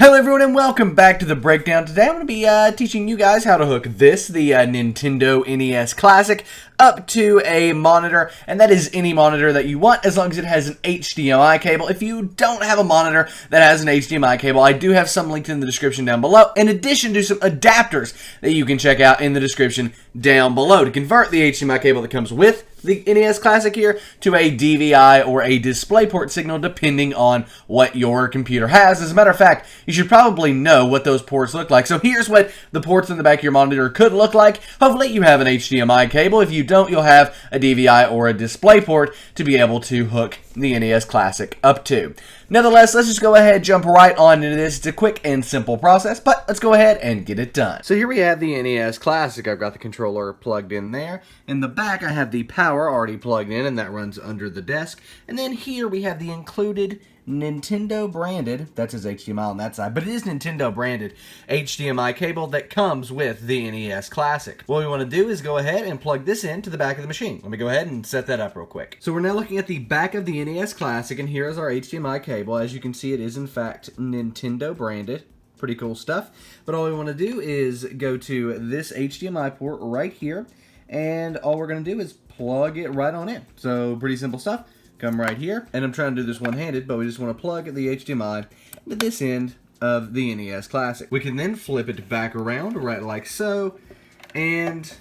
Hello everyone and welcome back to the breakdown. Today I'm going to be teaching you guys how to hook the Nintendo NES Classic, up to a monitor, and that is any monitor that you want as long as it has an HDMI cable. If you don't have a monitor that has an HDMI cable, I do have some linked in the description down below, in addition to some adapters that you can check out in the description down below to convert the HDMI cable that comes with the NES Classic here to a DVI or a DisplayPort signal, depending on what your computer has. As a matter of fact, you should probably know what those ports look like. So here's what the ports in the back of your monitor could look like. Hopefully you have an HDMI cable. If you don't, you'll have a DVI or a DisplayPort to be able to hook the NES Classic up to. Nevertheless, let's just go ahead and jump right on into this. It's a quick and simple process, but let's go ahead and get it done. So here we have the NES Classic. I've got the controller plugged in there. In the back, I have the power already plugged in, and that runs under the desk. And then here we have the included Nintendo branded, that says HDMI on that side, but it is Nintendo branded HDMI cable that comes with the NES Classic. What we want to do is go ahead and plug this into the back of the machine. Let me go ahead and set that up real quick. So we're now looking at the back of the NES Classic, and here is our HDMI cable. As you can see, it is in fact Nintendo branded. Pretty cool stuff. But all we want to do is go to this HDMI port right here, and all we're going to do is plug it right on in. So pretty simple stuff. Come right here, and I'm trying to do this one-handed, but we just want to plug the HDMI to this end of the NES Classic. We can then flip it back around, right like so, and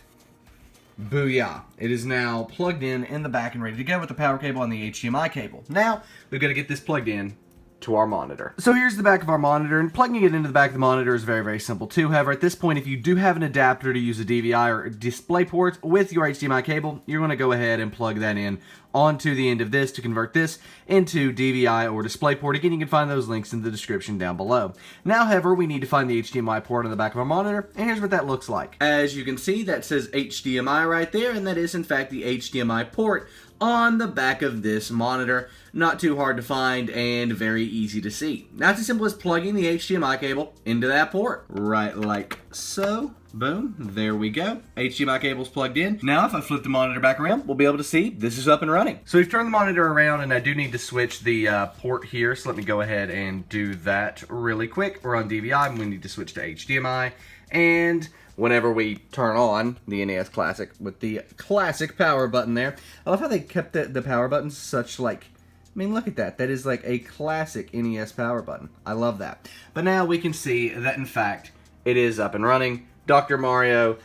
booyah. It is now plugged in the back and ready to go with the power cable and the HDMI cable. Now, we've got to get this plugged in to our monitor. So here's the back of our monitor, and plugging it into the back of the monitor is very, very simple too. However, at this point, if you do have an adapter to use a DVI or a DisplayPort with your HDMI cable, you're going to go ahead and plug that in onto the end of this to convert this into DVI or DisplayPort. Again, you can find those links in the description down below. Now, however, we need to find the HDMI port on the back of our monitor, and here's what that looks like. As you can see, that says HDMI right there, and that is in fact the HDMI port on the back of this monitor. Not too hard to find and very easy to see. Now it's as simple as plugging the HDMI cable into that port. Right like so. Boom. There we go. HDMI cable's plugged in. Now if I flip the monitor back around, we'll be able to see this is up and running. So we've turned the monitor around, and I do need to switch the port here. So let me go ahead and do that really quick. We're on DVI and we need to switch to HDMI. And whenever we turn on the NES Classic with the classic power button there, I love how they kept the power button such like, I mean, look at that. That is like a classic NES power button. I love that. But now we can see that, in fact, it is up and running. Dr. Mario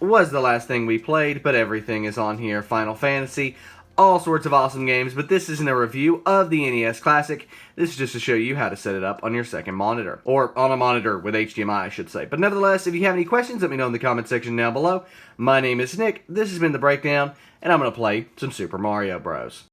was the last thing we played, but everything is on here. Final Fantasy, all sorts of awesome games, but this isn't a review of the NES Classic. This is just to show you how to set it up on your second monitor, or on a monitor with HDMI, I should say. But nevertheless, if you have any questions, let me know in the comment section down below. My name is Nick, this has been The Breakdown, and I'm going to play some Super Mario Bros.